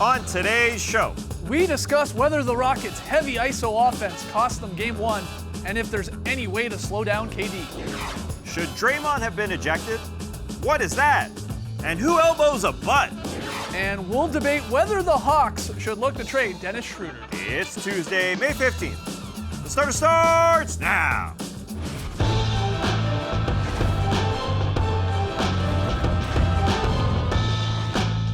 On today's show, we discuss whether the Rockets' heavy ISO offense cost them Game 1 and if there's any way to slow down KD. Should Draymond have been ejected? What is that? And who elbows a butt? And we'll debate whether the Hawks should look to trade Dennis Schroeder. It's Tuesday, May 15th. The starter starts now.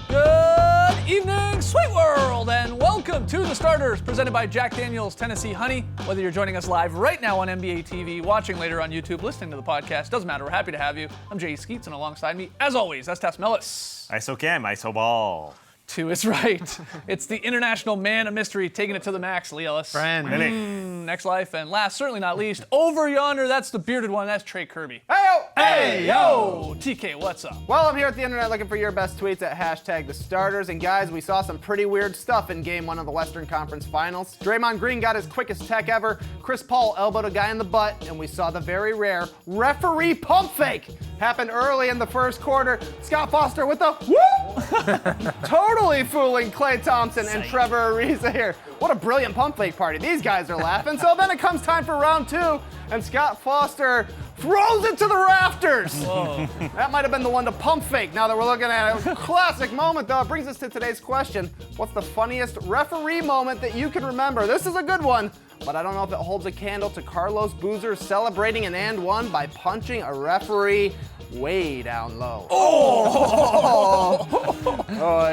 Good evening, Sweet World, and welcome to The Starters, presented by Jack Daniel's Tennessee Honey. Whether you're joining us live right now on NBA TV, watching later on YouTube, listening to the podcast, doesn't matter, we're happy to have you. I'm Jay Skeets, and alongside me, as always, that's Tess Mellis. ISO Cam, ISO Ball. Two is right. It's the international man of mystery, taking it to the max, Lee Ellis. Next life, and last, certainly not least, over yonder, that's the bearded one, that's Trey Kirby. Hey-yo! Hey, yo! TK, what's up? Well, I'm here at the internet looking for your best tweets at hashtag the starters. And guys, we saw some pretty weird stuff in Game 1 of the Western Conference Finals. Draymond Green got his quickest tech ever. Chris Paul elbowed a guy in the butt. And we saw the very rare referee pump fake happen early in the first quarter. Scott Foster with the whoop! Totally fooling Klay Thompson and Trevor Ariza here. What a brilliant pump fake party. These guys are laughing. So then it comes time for round 2. And Scott Foster throws it to the rafters. Whoa. That might have been the one to pump fake. Now that we're looking at a classic moment, though, it brings us to today's question. What's the funniest referee moment that you can remember? This is a good one, but I don't know if it holds a candle to Carlos Boozer celebrating an and one by punching a referee way down low.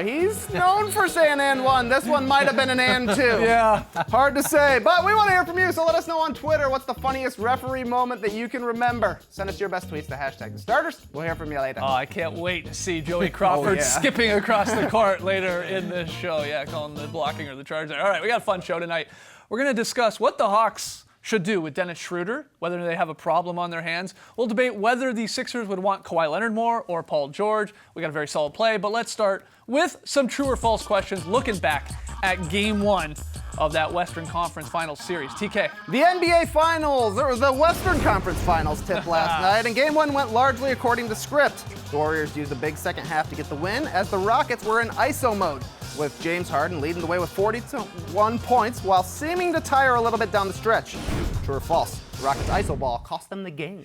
He's known for saying and one. This one might have been an and two. Yeah. Hard to say, but we want to hear from you, so let us know on Twitter what's the funniest referee moment that you can remember. Send us your best tweets to hashtag the starters. We'll hear from you later. Oh, I can't wait to see Joey Crawford skipping across the court later in this show. Yeah, calling the blocking or the charge there. All right, we got a fun show tonight. We're going to discuss what the Hawks should do with Dennis Schroeder, whether they have a problem on their hands. We'll debate whether the Sixers would want Kawhi Leonard more or Paul George. We got a very solid play, but let's start with some true or false questions looking back at Game 1 of that Western Conference Finals series. TK. The NBA Finals, or the Western Conference Finals tipped last night, and Game 1 went largely according to script. The Warriors used a big second half to get the win, as the Rockets were in ISO mode, with James Harden leading the way with 41 points while seeming to tire a little bit down the stretch. True or false? The Rockets' ISO ball cost them the game.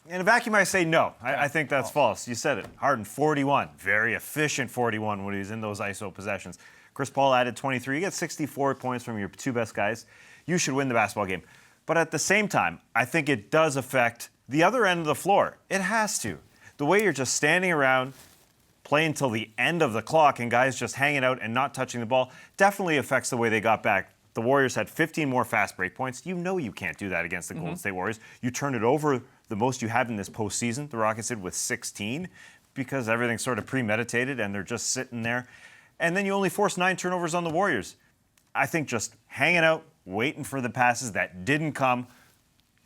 In a vacuum, I say no. I think that's false. You said it. Harden, 41. Very efficient 41 when he was in those ISO possessions. Chris Paul added 23. You get 64 points from your two best guys. You should win the basketball game. But at the same time, I think it does affect the other end of the floor. It has to. The way you're just standing around, playing till the end of the clock and guys just hanging out and not touching the ball definitely affects the way they got back. The Warriors had 15 more fast break points. You know you can't do that against the Golden State Warriors. You turn it over the most you have in this postseason. The Rockets did with 16 because everything's sort of premeditated and they're just sitting there. And then you only force 9 turnovers on the Warriors. I think just hanging out, waiting for the passes that didn't come,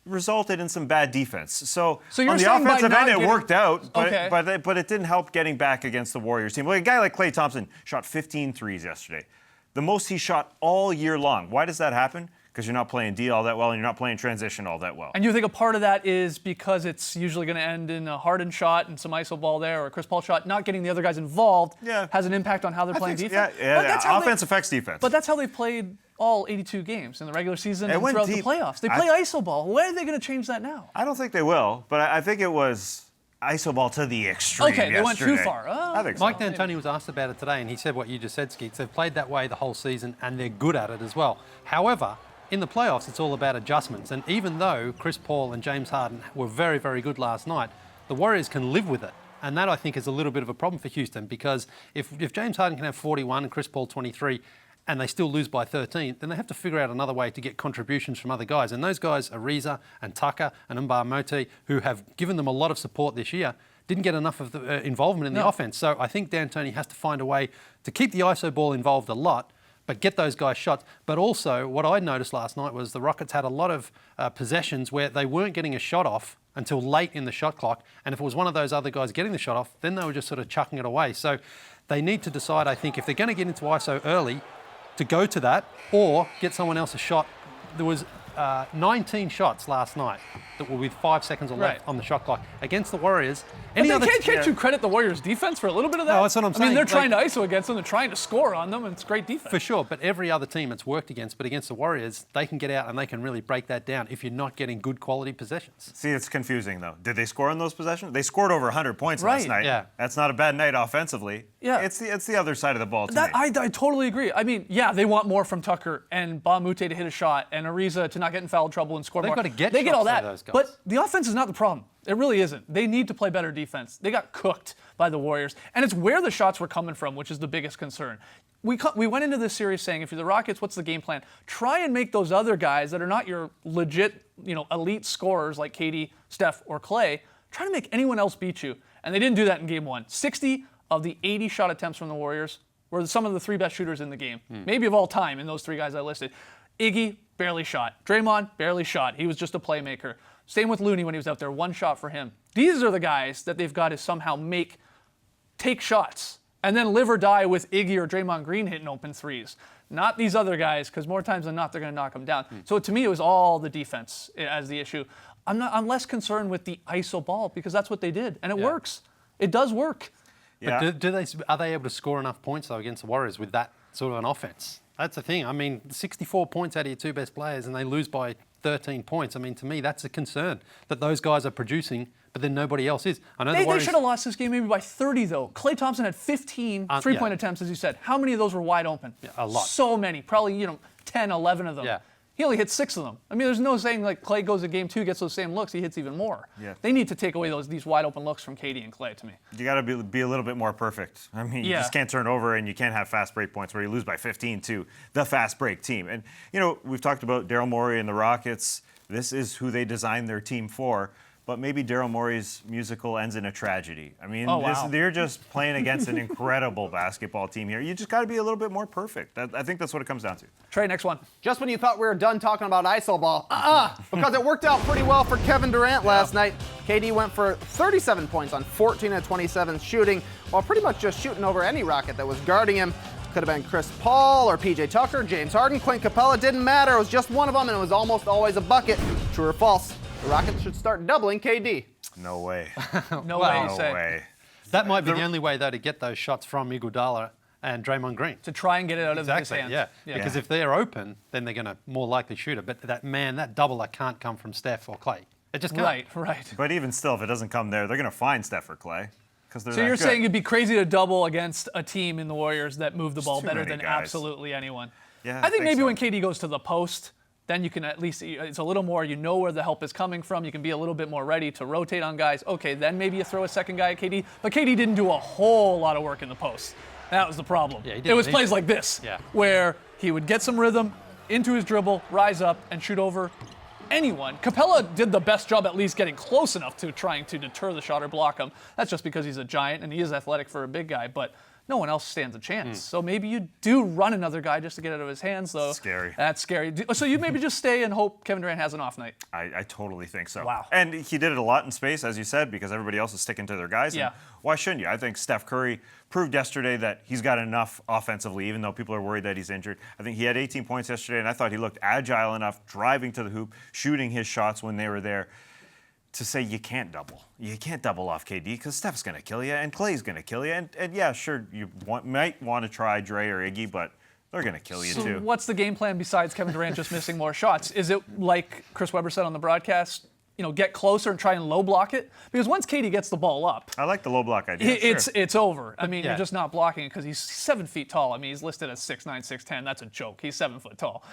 resulted in some bad defense. So you're on the saying offensive by end, not it worked out, but, Okay. but it didn't help getting back against the Warriors team. Like a guy like Klay Thompson shot 15 threes yesterday. The most he shot all year long. Why does that happen? Because you're not playing D all that well and you're not playing transition all that well. And you think a part of that is because it's usually going to end in a Harden shot and some ISO ball there, or a Chris Paul shot, not getting the other guys involved has an impact on how they're playing defense? Yeah. Offense affects defense. But that's how they played all 82 games in the regular season and throughout the playoffs. They play ISO ball. Why are they going to change that now? I don't think they will, but I think it was ISO ball to the extreme. Okay, they went too far. I think so. Mike D'Antoni was asked about it today, and he said what you just said, Skeets. They've played that way the whole season, and they're good at it as well. However, in the playoffs, it's all about adjustments. And even though Chris Paul and James Harden were very, very good last night, the Warriors can live with it. And that, I think, is a little bit of a problem for Houston, because if James Harden can have 41 and Chris Paul 23, and they still lose by 13, then they have to figure out another way to get contributions from other guys. And those guys, Ariza and Tucker and Mbar Moti, who have given them a lot of support this year, didn't get enough of the involvement in the offense. So I think D'Antoni has to find a way to keep the ISO ball involved a lot, but get those guys shots. But also, what I noticed last night was the Rockets had a lot of possessions where they weren't getting a shot off until late in the shot clock. And if it was one of those other guys getting the shot off, then they were just sort of chucking it away. So they need to decide, I think, if they're going to get into ISO early, to go to that or get someone else a shot. There was 19 shots last night that were with 5 seconds or left Right. on the shot clock against the Warriors. But then can't you credit the Warriors' defense for a little bit of that? No, that's what I'm I mean, saying. they're Like- trying to ISO against them. They're trying to score on them, and it's great defense. For sure, but every other team it's worked against, but against the Warriors, they can get out and they can really break that down if you're not getting good quality possessions. See, it's confusing, though. Did they score on those possessions? They scored over 100 points last Right. night. Yeah. That's not a bad night offensively. Yeah. It's the other side of the ball to That, me. I totally agree. I mean, yeah, they want more from Tucker and Bamute to hit a shot and Ariza to not get in foul trouble and score They've more. gotta get they get shots all there, that. those guys. But the offense is not the problem. It really isn't. They need to play better defense. They got cooked by the Warriors. And it's where the shots were coming from, which is the biggest concern. We went into this series saying, if you're the Rockets, what's the game plan? Try and make those other guys that are not your legit, elite scorers like KD, Steph, or Clay, try to make anyone else beat you. And they didn't do that in game one. 60 of the 80 shot attempts from the Warriors were some of the three best shooters in the game, maybe of all time in those three guys I listed. Iggy, barely shot. Draymond, barely shot. He was just a playmaker. Same with Looney when he was out there, one shot for him. These are the guys that they've got to somehow take shots and then live or die with Iggy or Draymond Green hitting open threes. Not these other guys, because more times than not, they're going to knock them down. So to me, it was all the defense as the issue. I'm less concerned with the ISO ball because that's what they did, and it works. It does work. Yeah. But are they able to score enough points, though, against the Warriors with that sort of an offense? That's the thing. I mean, 64 points out of your two best players, and they lose by 13 points. I mean, to me, that's a concern that those guys are producing, but then nobody else is. I know the They Warriors. should have lost this game maybe by 30, though. Klay Thompson had 15 three-point attempts, as you said. How many of those were wide open? A lot. So many. Probably, 10, 11 of them. Yeah. He only hit 6 of them. I mean, there's no saying like Klay goes to game 2, gets those same looks, he hits even more. Yeah. They need to take away these wide open looks from KD and Klay, to me. You got to be a little bit more perfect. I mean, you Yeah. just can't turn over, and you can't have fast break points where you lose by 15 to the fast break team. And, we've talked about Daryl Morey and the Rockets. This is who they designed their team for. But maybe Daryl Morey's musical ends in a tragedy. I mean, Oh, wow. they're just playing against an incredible basketball team here. You just got to be a little bit more perfect. I think that's what it comes down to. Trey, next one. Just when you thought we were done talking about ISO ball, because it worked out pretty well for Kevin Durant last night. KD went for 37 points on 14 of 27 shooting, while pretty much just shooting over any Rocket that was guarding him. Could have been Chris Paul or PJ Tucker, James Harden, Clint Capella, didn't matter. It was just one of them, and it was almost always a bucket. True or false? The Rockets should start doubling KD. No way. No way, you No say. way. That might be the only way, though, to get those shots from Iguodala and Draymond Green. To try and get it out of his hands. Yeah. Because if they're open, then they're going to more likely shoot it. But that doubler can't come from Steph or Clay. It just can't. Right. But even still, if it doesn't come there, they're going to find Steph or Clay. So you're saying it'd be crazy to double against a team in the Warriors that move the ball too better many than guys. absolutely anyone. Yeah, I think maybe so. when KD goes to the post, then you can at least, it's a little more, where the help is coming from. You can be a little bit more ready to rotate on guys. Okay, then maybe you throw a second guy at KD. But KD didn't do a whole lot of work in the post. That was the problem. Yeah, he It didn't. was plays like this, Yeah. where he would get some rhythm into his dribble, rise up, and shoot over anyone. Capella did the best job at least getting close enough to trying to deter the shot or block him. That's just because he's a giant and he is athletic for a big guy, but no one else stands a chance. So maybe you do run another guy just to get it out of his hands, though. Scary. That's scary. So you maybe just stay and hope Kevin Durant has an off night. I totally think so. Wow. And he did it a lot in space, as you said, because everybody else is sticking to their guys. Yeah. And why shouldn't you? I think Steph Curry proved yesterday that he's got enough offensively, even though people are worried that he's injured. I think he had 18 points yesterday, and I thought he looked agile enough, driving to the hoop, shooting his shots when they were there, to say you can't double. You can't double off KD because Steph's going to kill you and Clay's going to kill you. And yeah, sure, you might want to try Dre or Iggy, but they're going to kill you So too. what's the game plan besides Kevin Durant just missing more shots? Is it like Chris Webber said on the broadcast, get closer and try and low block it? Because once KD gets the ball up, I like the low block idea. Sure. it's over. I mean, Yeah. you're just not blocking it because he's 7 feet tall. I mean, he's listed as 6'9", 6'10". That's a joke. He's 7 foot tall.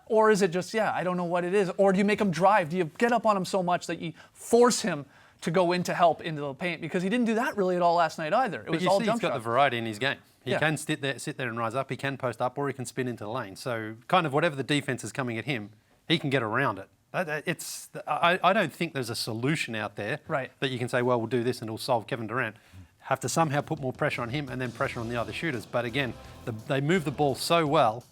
Or is it just, I don't know what it is. Or do you make him drive? Do you get up on him so much that you force him to go in to help into the paint? Because he didn't do that really at all last night either. It But was you all see, jump he's got the shots. variety in his game. He Yeah. can sit there and rise up. He can post up, or he can spin into the lane. So kind of whatever the defense is coming at him, he can get around it. I don't think there's a solution out there Right. that you can say, well, we'll do this and it'll solve Kevin Durant. Have to somehow put more pressure on him and then pressure on the other shooters. But again, they move the ball so well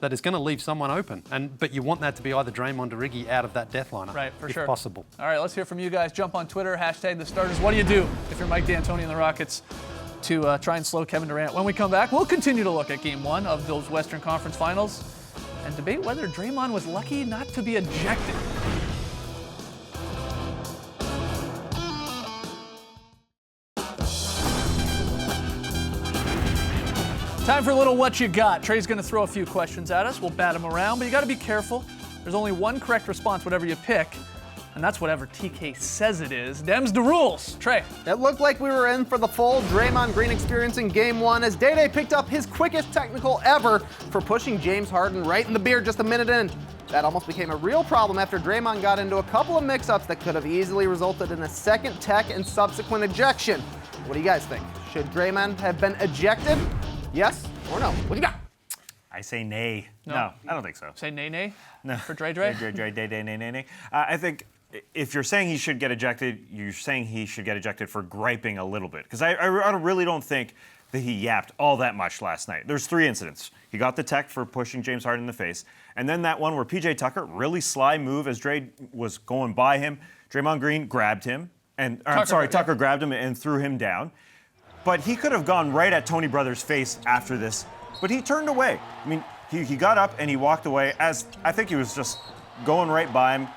that it's going to leave someone open. But you want that to be either Draymond or Iggy out of that death lineup, Right, for if sure. possible. All right, let's hear from you guys. Jump on Twitter, #TheStarters. What do you do if you're Mike D'Antoni and the Rockets to try and slow Kevin Durant? When we come back, we'll continue to look at Game 1 of those Western Conference Finals. and debate whether Draymond was lucky not to be ejected. Time for a little what you got. Trey's going to throw a few questions at us. We'll bat them around, but you got to be careful. There's only one correct response, whatever you pick, and that's whatever TK says it is. Them's the rules. Trey. It looked like we were in for the full Draymond Green experience in Game 1 as Day-Day picked up his quickest technical ever for pushing James Harden right in the beard just a minute in. That almost became a real problem after Draymond got into a couple of mix-ups that could have easily resulted in a second tech and subsequent ejection. What do you guys think? Should Draymond have been ejected? Yes or no? What do you got? I say nay. No, I don't think so. Say nay? No. For Dre? Nay. I think if you're saying he should get ejected, you're saying he should get ejected for griping a little bit. Because I really don't think that he yapped all that much last night. There's 3 incidents. He got the tech for pushing James Harden in the face. And then that one where PJ Tucker, really sly move as Dre was going by him. Draymond Green grabbed him. Tucker grabbed him and threw him down. But he could have gone right at Tony Brothers' face after this, but he turned away. I mean, he got up and he walked away as I think he was just going right by him.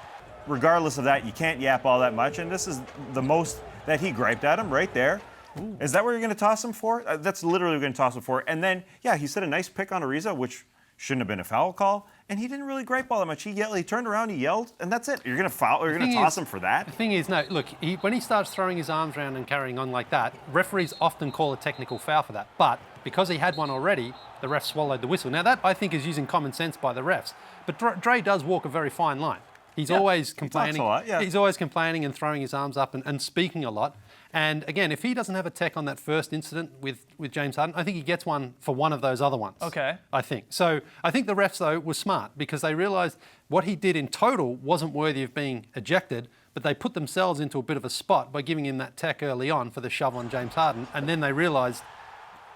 Regardless of that, you can't yap all that much, and this is the most that he griped at him right there. Ooh. Is that what you're going to toss him for? That's literally what you're going to toss him for. And then, yeah, he said a nice pick on Ariza, which shouldn't have been a foul call, and he didn't really gripe all that much. He turned around, he yelled, and that's it. You're going to foul, or you're going to toss him for that? The thing is, no, look, when he starts throwing his arms around and carrying on like that, referees often call a technical foul for that. But because he had one already, the ref swallowed the whistle. Now that, I think, is using common sense by the refs. But Dre does walk a very fine line. He's always complaining. He talks a lot, He's always complaining and throwing his arms up and speaking a lot. And again, if he doesn't have a tech on that first incident with James Harden, I think he gets one for one of those other ones. Okay. I think. So I think the refs, though, were smart because they realised what he did in total wasn't worthy of being ejected, but they put themselves into a bit of a spot by giving him that tech early on for the shove on James Harden. And then they realised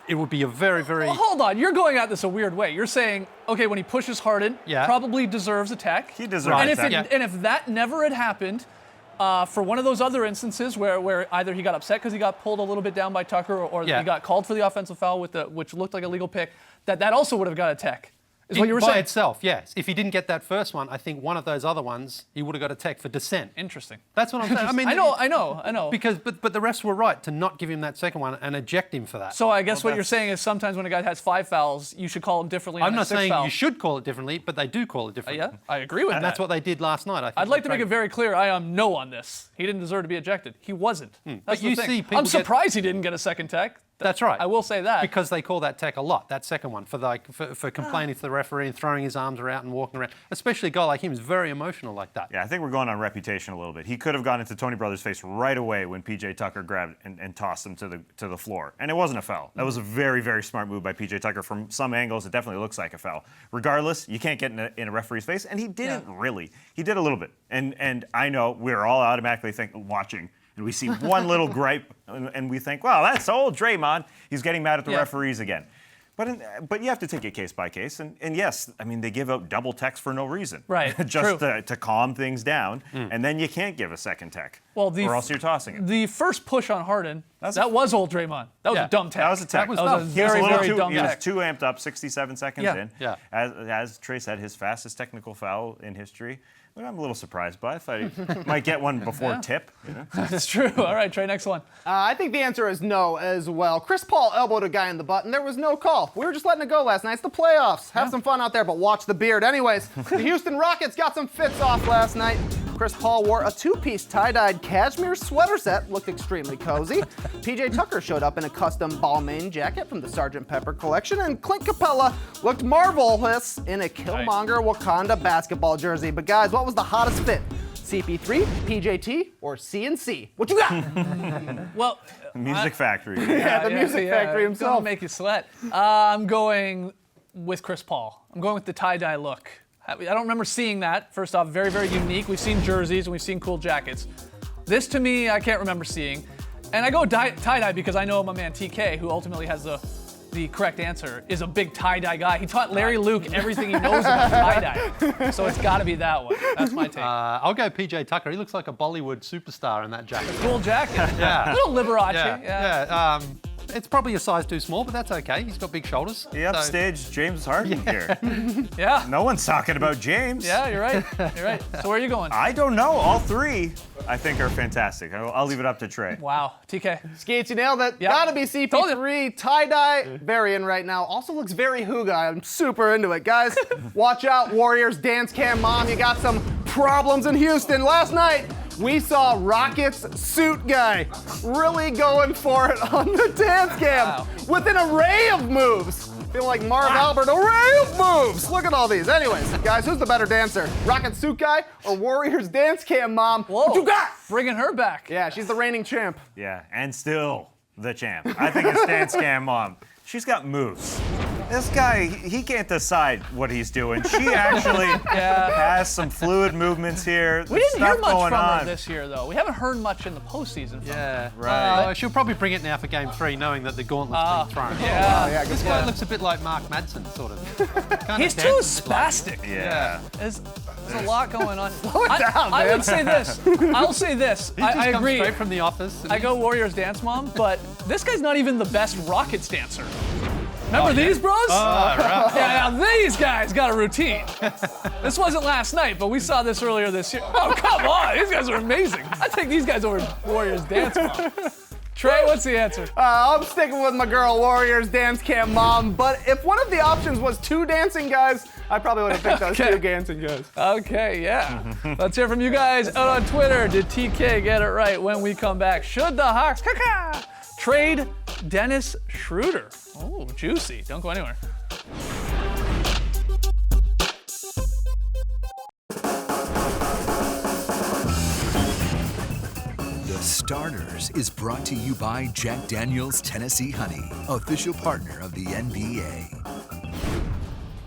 it would be a very, very... Well, hold on. You're going at this a weird way. You're saying, okay, when he pushes Harden, probably deserves a tech. He deserves a tech. And if that never had happened, for one of those other instances where either he got upset because he got pulled a little bit down by Tucker or he got called for the offensive foul which looked like a legal pick, that also would have got a tech. Is what you were saying? By itself, yes. If he didn't get that first one, I think one of those other ones, he would have got a tech for dissent. Interesting. That's what I'm saying. I mean, I know. Because, but the refs were right to not give him that second one and eject him for that. So I guess what you're saying is sometimes when a guy has 5 fouls, you should call him differently. I'm not saying you should call it differently, but they do call it differently. Yeah, I agree with that. And that's what they did last night. I think I'd like to make it very clear, I am no on this. He didn't deserve to be ejected. He wasn't. That's But you the thing. see people I'm surprised he didn't get a second tech. That's right. I will say that. Because they call that tech a lot, that second one, for complaining to the referee and throwing his arms around and walking around. Especially a guy like him is very emotional like that. Yeah, I think we're going on reputation a little bit. He could have gone into Tony Brothers' face right away when PJ Tucker grabbed and tossed him to the floor. And it wasn't a foul. That was a very, very smart move by PJ Tucker. From some angles, it definitely looks like a foul. Regardless, you can't get in a referee's face, and he didn't really. He did a little bit. And I know we're all automatically watching, and we see one little gripe, and we think, well, that's old Draymond. He's getting mad at the referees again. But you have to take it case by case. And yes, I mean, they give out double techs for no reason. Right, Just to calm things down. And then you can't give a second tech. Or else you're tossing it. The first push on Harden, that was old Draymond. That was a dumb tech. That was a tech. That was a very, very dumb tech. He was too amped up, 67 seconds in. Yeah. As Trey said, his fastest technical foul in history. But I'm a little surprised by it. I thought he might get one before tip. You know? That's true. All right, Trey, next one. I think the answer is no as well. Chris Paul elbowed a guy in the butt, and there was no call. We were just letting it go last night. It's the playoffs. Have some fun out there, but watch the beard. Anyways, the Houston Rockets got some fits off last night. Chris Paul wore a 2-piece tie-dyed cashmere sweater set, looked extremely cozy. PJ Tucker showed up in a custom Balmain jacket from the Sgt. Pepper collection, and Clint Capella looked marvelous in a Killmonger Wakanda basketball jersey. But guys, what was the hottest fit? CP3, PJT, or CNC? What you got? Well, Music Factory. The Music Factory himself. Gonna make you sweat. I'm going with Chris Paul. I'm going with the tie-dye look. I don't remember seeing that. First off, very, very unique. We've seen jerseys and we've seen cool jackets. This, to me, I can't remember seeing. And I go tie-dye because I know my man TK, who ultimately has the correct answer, is a big tie-dye guy. He taught Larry Luke everything he knows about tie-dye. So it's got to be that one. That's my take. I'll go PJ Tucker. He looks like a Bollywood superstar in that jacket. Cool jacket. Yeah. A little Liberace. It's probably a size too small, but that's okay. He's got big shoulders. He upstaged James Harden here. Yeah. No one's talking about James. Yeah, you're right. You're right. So where are you going? I don't know. All three, I think, are fantastic. I'll leave it up to Trey. Wow. TK. Skeets, you nailed it. Yep. Gotta be Told CP3, tie-dye, very in right now. Also looks very Hooga. I'm super into it. Guys, watch out, Warriors dance cam mom. You got some problems in Houston. Last night, we saw Rockets suit guy really going for it on the dance cam with an array of moves. Feel like Marv Albert, array of moves. Look at all these. Anyways, guys, who's the better dancer? Rocket suit guy or Warriors dance cam mom? Whoa. What you got? Bringing her back. Yeah, she's the reigning champ. Yeah, and still the champ. I think it's Dance Cam Mom. She's got moves. This guy, he can't decide what he's doing. She actually has some fluid movements here. We didn't hear much going from her on. this year, though. We haven't heard much in the postseason from her. Right. She'll probably bring it now for Game 3, knowing that the gauntlet's been thrown. Yeah. Yeah, good This guy point. looks a bit like Mark Madsen, sort of. He's too spastic. Yeah. There's a lot going on. it down, I man. would say this. I'll say this. He just I comes agree. straight from the office. I go Warriors dance mom, but this guy's not even the best Rockets dancer. Remember these bros? Yeah, now these guys got a routine. This wasn't last night, but we saw this earlier this year. Oh, come on. These guys are amazing. I take these guys over Warriors dance mom. Trey, what's the answer? I'm sticking with my girl Warriors dance cam mom, but if one of the options was two dancing guys, I probably would have picked those two dancing guys. Okay, yeah. Let's hear from you guys out on Twitter. Did TK get it right when we come back? Should the Hawks trade Dennis Schroeder? Oh, juicy. Don't go anywhere. The Starters is brought to you by Jack Daniel's Tennessee Honey, official partner of the NBA.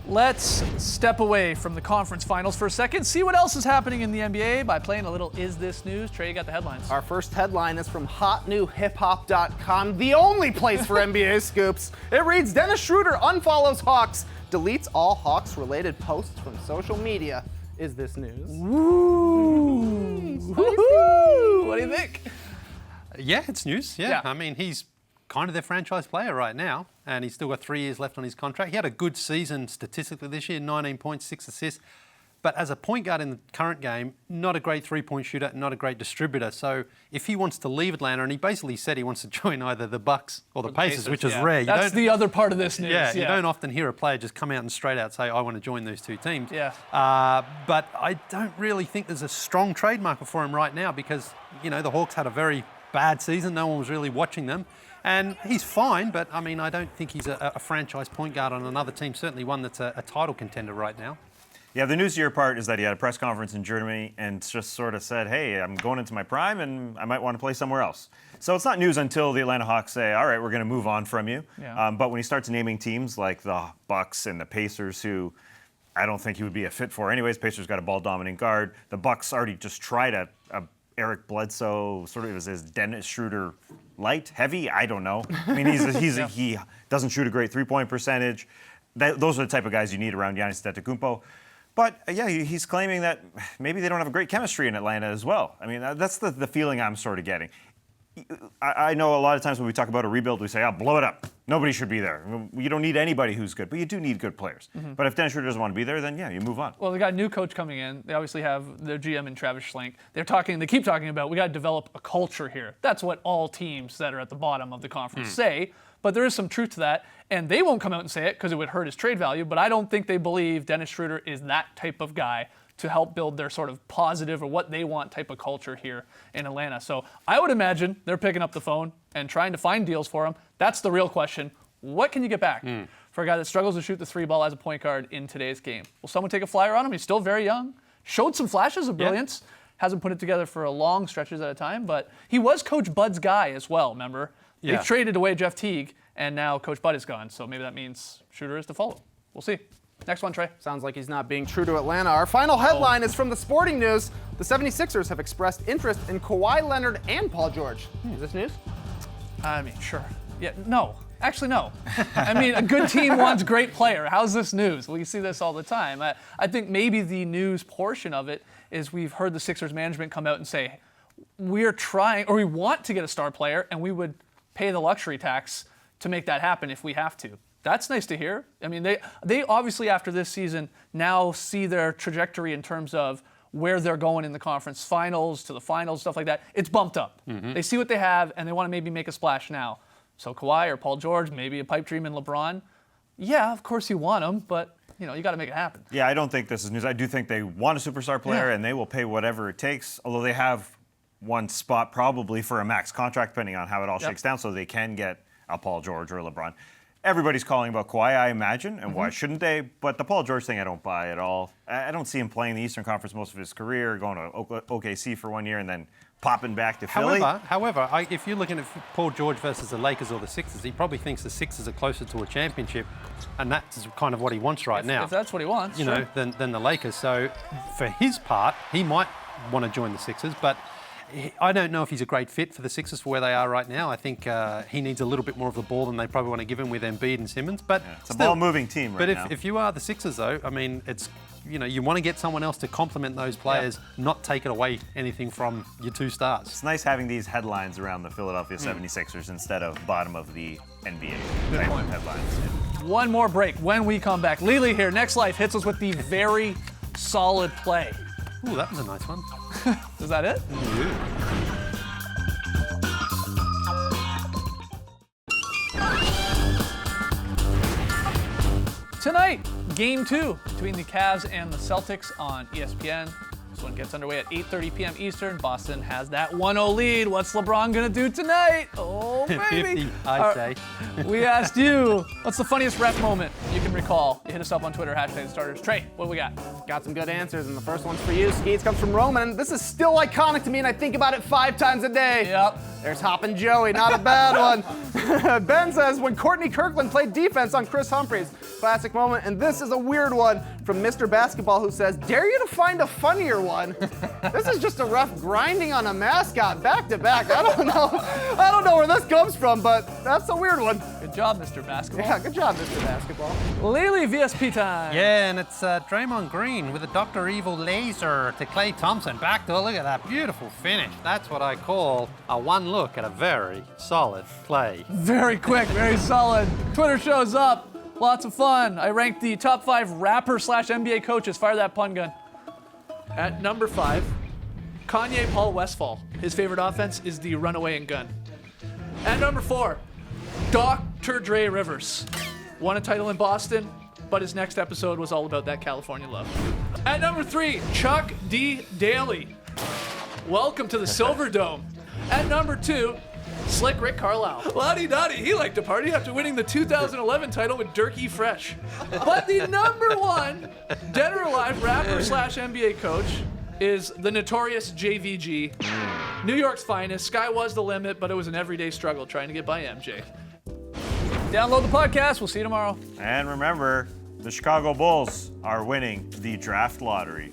Let's step away from the conference finals for a second, see what else is happening in the NBA by playing a little Is This News? Trey, you got the headlines. Our first headline is from hotnewhiphop.com, the only place for NBA scoops. It reads, Dennis Schroeder unfollows Hawks, deletes all Hawks-related posts from social media. Is this news? Ooh. Woo-hoo. What do you think? Yeah, it's news. Yeah. I mean, he's kind of their franchise player right now, and he's still got 3 years left on his contract. He had a good season statistically this year, 19 points, 6 assists. But as a point guard in the current game, not a great three-point shooter, not a great distributor. So if he wants to leave Atlanta, and he basically said he wants to join either the Bucks or the Pacers, which is rare. That's the other part of this news. Yeah, you don't often hear a player just come out and straight out say, I want to join those two teams. Yeah. But I don't really think there's a strong trade market for him right now because, you know, the Hawks had a very bad season. No one was really watching them. And he's fine, but I mean, I don't think he's a franchise point guard on another team, certainly one that's a title contender right now. Yeah, the newsier part is that he had a press conference in Germany and just sort of said, hey, I'm going into my prime and I might want to play somewhere else. So it's not news until the Atlanta Hawks say, all right, we're going to move on from you. Yeah. But when he starts naming teams like the Bucks and the Pacers, who I don't think he would be a fit for anyways, Pacers got a ball-dominant guard. The Bucks already just tried a Eric Bledsoe, sort of as his Dennis Schroeder light, heavy, I don't know. I mean, he doesn't shoot a great three-point percentage. Those are the type of guys you need around Giannis Antetokounmpo. But yeah, he's claiming that maybe they don't have a great chemistry in Atlanta as well. I mean, that's the feeling I'm sort of getting. I know a lot of times when we talk about a rebuild, we say, oh, blow it up. Nobody should be there. You don't need anybody who's good, but you do need good players. But if Dennis Schroeder doesn't want to be there, then yeah, you move on. Well, they got a new coach coming in. They obviously have their GM in Travis Schlenk. They keep talking about we got to develop a culture here. That's what all teams that are at the bottom of the conference say. But there is some truth to that, and they won't come out and say it because it would hurt his trade value. But I don't think they believe Dennis Schroeder is that type of guy to help build their sort of positive or what they want type of culture here in Atlanta. So I would imagine they're picking up the phone and trying to find deals for him. That's the real question. What can you get back for a guy that struggles to shoot the three ball as a point guard in today's game? Will someone take a flyer on him? He's still very young. Showed some flashes of brilliance. Hasn't put it together for a long stretches at a time, but he was Coach Bud's guy as well, remember? Yeah. They traded away Jeff Teague, and now Coach Bud is gone. So maybe that means Schroeder is to follow. We'll see. Next one, Trey. Sounds like he's not being true to Atlanta. Our final headline is from the Sporting News. The 76ers have expressed interest in Kawhi Leonard and Paul George. Is this news? I mean, sure. Yeah, no. Actually, no. I mean, a good team wants a great player. How's this news? We see this all the time. I think maybe the news portion of it is we've heard the Sixers management come out and say, we're trying, or we want to get a star player, and we would pay the luxury tax to make that happen if we have to. That's nice to hear. I mean, they obviously after this season now see their trajectory in terms of where they're going in the conference finals, to the finals, stuff like that. It's bumped up. They see what they have, and they want to maybe make a splash now. So Kawhi or Paul George, maybe a pipe dream in LeBron. Yeah, of course you want them, but you got to make it happen. Yeah, I don't think this is news. I do think they want a superstar player, and they will pay whatever it takes, although they have one spot probably for a max contract, depending on how it all shakes down, so they can get a Paul George or a LeBron. Everybody's calling about Kawhi, I imagine, and why shouldn't they? But the Paul George thing, I don't buy at all. I don't see him playing the Eastern Conference most of his career, going to OKC for 1 year and then popping back to Philly. However, if you're looking at Paul George versus the Lakers or the Sixers, he probably thinks the Sixers are closer to a championship, and that's kind of what he wants right now. If that's what he wants, you know, than the Lakers. So for his part, he might want to join the Sixers, but I don't know if he's a great fit for the Sixers for where they are right now. I think he needs a little bit more of the ball than they probably want to give him with Embiid and Simmons. But it's a ball-moving team right now. But if you are the Sixers, though, I mean, it's you want to get someone else to complement those players, not take it away anything from your two stars. It's nice having these headlines around the Philadelphia 76ers instead of bottom of the NBA type of headlines. One more break. When we come back, Lily here, Next Life, hits us with the very solid play. Ooh, that was a nice one. Is that it? Tonight, Game 2 between the Cavs and the Celtics on ESPN. This one gets underway at 8:30 p.m. Eastern. Boston has that 1-0 lead. What's LeBron gonna do tonight? Oh, baby. 50, I'd say. We asked you, what's the funniest ref moment you can recall? You hit us up on Twitter, #starters. Trey, what do we got? Got some good answers, and the first one's for you. Skeets comes from Roman, and this is still iconic to me, and I think about it 5 times a day. Yep. There's Hoppin' Joey, not a bad one. Ben says, when Courtney Kirkland played defense on Chris Humphries. Classic moment, and this is a weird one from Mr. Basketball who says, dare you to find a funnier one. This is just a ref grinding on a mascot back to back. I don't know where this comes from, but that's a weird one. Good job, Mr. Basketball. Yeah, good job, Mr. Basketball. Lily VSP time. Yeah, and it's Draymond Green with a Dr. Evil laser to Klay Thompson. Back to look at that beautiful finish. That's what I call a one look at a very solid play. Very quick, very solid. Twitter shows up. Lots of fun. I ranked the top 5 rapper/NBA coaches. Fire that pun gun. At number 5, Kanye Paul Westphal. His favorite offense is the runaway and gun. At number 4, Dr. Dre Rivers. Won a title in Boston, but his next episode was all about that California love. At number 3, Chuck D. Daly. Welcome to the Silver Dome. At number 2, Slick Rick Carlisle. Lottie Dottie, he liked to party after winning the 2011 title with Dirk E. Fresh. But the number 1 dead or alive rapper/NBA coach is the notorious JVG. New York's finest. Sky was the limit, but it was an everyday struggle trying to get by MJ. Download the podcast. We'll see you tomorrow. And remember, the Chicago Bulls are winning the draft lottery.